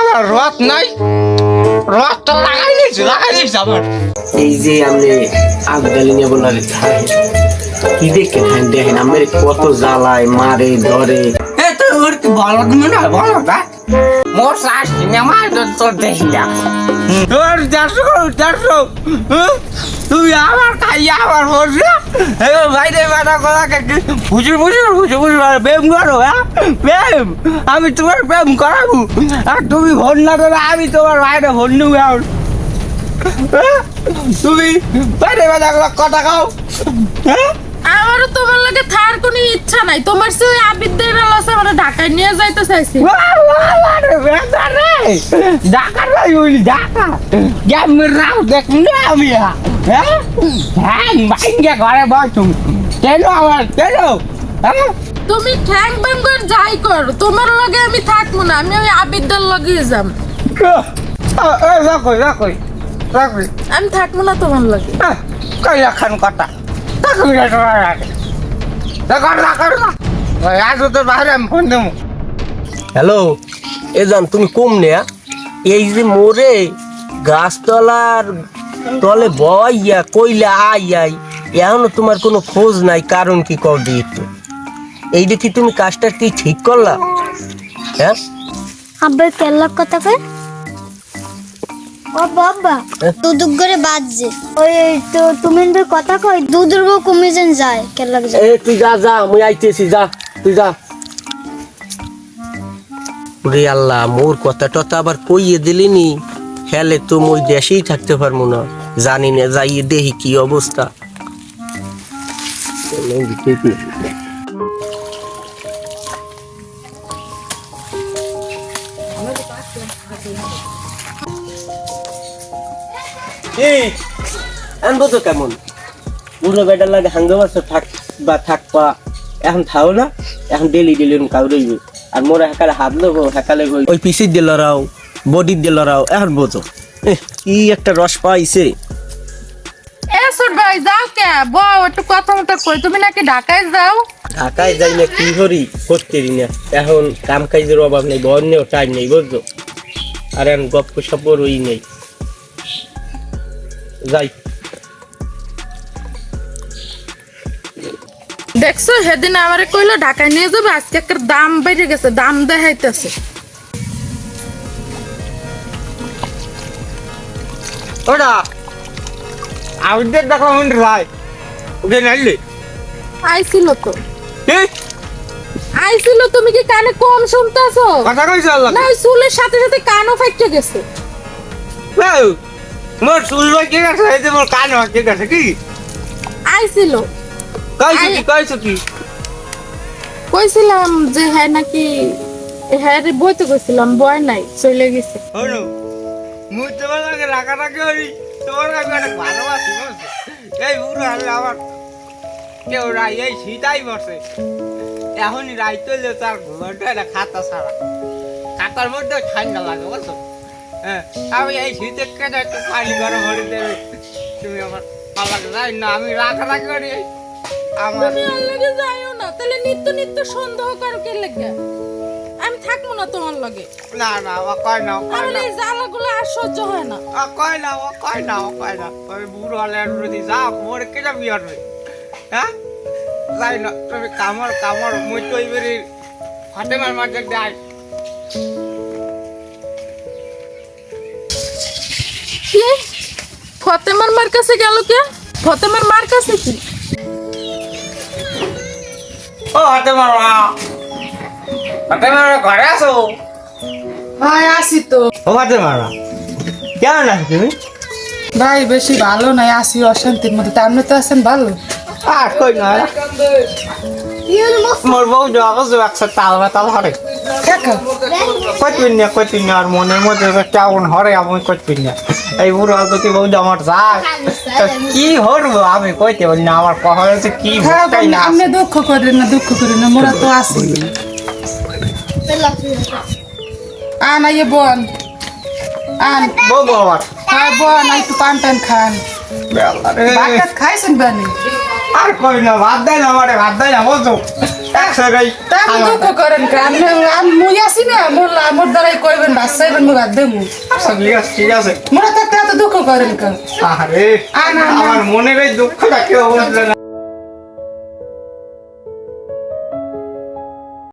আমার রথ নাই, রথটা লাগাই দিয়েছে আমার। এই যে আপনি আফগালি নিয়ে বললেন কি দেখে দেখেন আমার কত জ্বালায় মারে ধরে। তুই ওর কি বলো তুমি না বলো না মোর শ্বাস নেওয়া তোর দেখি না তোর দেড়শো তুমি আমার খাইয়া আমার বসে বাইরে বাটা করা বুঝুর প্রেম করো। হ্যাঁ প্রেম, আমি তোমার প্রেম করাবো আর তুমি ফোন না করে আমি তোমার বাইরে ফোন নেব। তুমি বাইরে বাটা কথা খাও। হ্যাঁ আমারও তোমার লাগে থার কোনো ইচ্ছা নাই, তোমার সে আবিদদের আছে আমরা ঢাকায় নিয়ে যাইতে চাইছি। ঢাকা নাই বলি ঢাকা গ্রামের রাও দেখুন না আমি। হ্যাঁ হ্যাঁ ভাইঙ্গা ঘরে বস তুমি কেন আমার কেন? হ্যাঁ তুমি ঠ্যাং ব্যাং করে যাই কর, তোমার লগে আমি থাকবো না, আমি ওই আবিদদের লগে যাম। রাখো রাখো রাখো আমি থাকবো না তোমার লগে। কই রাখান কথা হ্যালো এজন তুমি কম নেয়া এই যে মোরে গাছতলার তলে বইয়া কইলা আই এখনো তোমার কোনো খোঁজ নাই, কারণ কি কর দিয়ে একটু এই দেখি তুমি কাজটা কি ঠিক করলা? হ্যাঁ আব্বার কেল্লার কথা কয় ও বাবা দুদুক করে বাজছে ওই তো তুমি কথা কয় দুদুর বউ কমিজন যায় কেল্লাক যায়। এ তুই যা যা মুই আইতেছি, যা তুই যা। রে আল্লাহ মোর কথা টথা আবার কইয়ে দিলিনি, হেলে তো মই দেশেই থাকতে পারবো না, জানি না যাইয়ে দেখি কি অবস্থা। আনবো তো কেমন বুড়ো বেটার লাগে হাঙ্গামা থাক বা থাকবা এখন থাও না, এখন ডেলি কাউ রইবে আর মোরা হেকালে হাত লোক হেকালে ওই পিসির দিয়ে লড়াও বডির দিয়ে লড়াও এখন বোঝো কি একটা রস পাইছে। এ সুর ভাই যাও কে বউ একটু কথা মতো কই, তুমি নাকি ঢাকায় যাও? ঢাকায় যাই না কি করি করতে না, এখন কাম কাজের অভাব নেই, বন্যেও টাইম নেই বুঝছো, আর এখন গপ্প সপর ওই নেই যাই। দেখছো সেদিন আমারে কইলো ঢাকায় নিয়ে যাবে, আজকে একটা দাম বেড়ে গেছে, দাম দেখাইতেছে। ওটা আবিদের দেখো ভাই ওকে নাইলে আইছিল তো ঠিক আইছিল, তুমি কি কানে কম শুনতেছো? কথা কইছ আল্লাহ না ওই চুলের সাথে সাথে কানও ফাইটে গেছে। মোর চুল ভাই ঠিক আছে, এই যে মোর কান ঠিক আছে কি আইছিল কইছো কি কইছিলাম যে হ্যাঁ নাকি হ্যাঁ রে বইতে কইছিলাম, বয় নাই চলে গেছে। হলো মুই তোমার লাগে রাগারাগি করি, তোমার আমি অনেক ভালোবাসি বুঝছো। এই বুড়ো হলে আমার কেউ রাই এই শীতাই বসে এখনই রাই তুললে তার ঘুমাটা একটা খাতা ছাড়া খাতার মধ্যে ঠান্ডা লাগে বুঝছো। হ্যাঁ আমি এই শীতের কেটে একটু পানি গরম হয়ে দেবে, তুমি আমার পালাকে যাই না, আমি রাগারাগি করি আমার। তুমি আল্লাহকে যাইও না, তাহলে নিত্য নিত্য সন্দেহ করো কে লাগে? আমি থাকবো না তোমার লগে। না না ও কয় না আমার এই জ্বালাগুলো আর সহ্য হয় না। কয় না ওই বুড়ো হলে যদি যা মোর কেটে বিয়ার রে। হ্যাঁ যাই না তুমি কামড় মুই তো এবারে ফাতেমার মাঝে যাই। কি ফতেমার মার কাছে গেল কে? ফতেমার মার কাছে কি? ও ফাতেমার মা, ফাতেমার ঘরে আছো? ভাই আসি তো। ও ফাতেমার মা কেমন আছো তুমি? ভাই বেশি ভালো নাই, আসি অশান্তির মধ্যে। তা আপনি তো আছেন ভালো? আর কই না মোর বউ যাওয়া একসাথে তাল বাতাল হরে কইতুন না আর মনের মধ্যে কেমন হরে আমি কইতুন না। এই বুড়ো যদি বউ আমার যায় কি হরবো আমি কইতে পারি না, আমার কখন হচ্ছে কি আপনি দুঃখ করেন না মোরা তো আছি। আন আইয়ে বোন আন বউ আমার হ্যাঁ বোন একটু পান টান খান। ভাত খাইছেন বানি? আর কই না ভাত দেয় না আমারে, ভাত দেয় না বলছো একসাথে তা আপনি দুঃখ করেন কেন? আমি মুই আছি না, মোর মোর দ্বারাই কইবেন বাচ্চাইবেন মো বাদ দেমু আচ্ছা ঠিক আছে মোরা থাকতে এত দুঃখ করেন কেন আরে আয় না, না। আমার মনের এই দুঃখটা কেউ বুঝলে না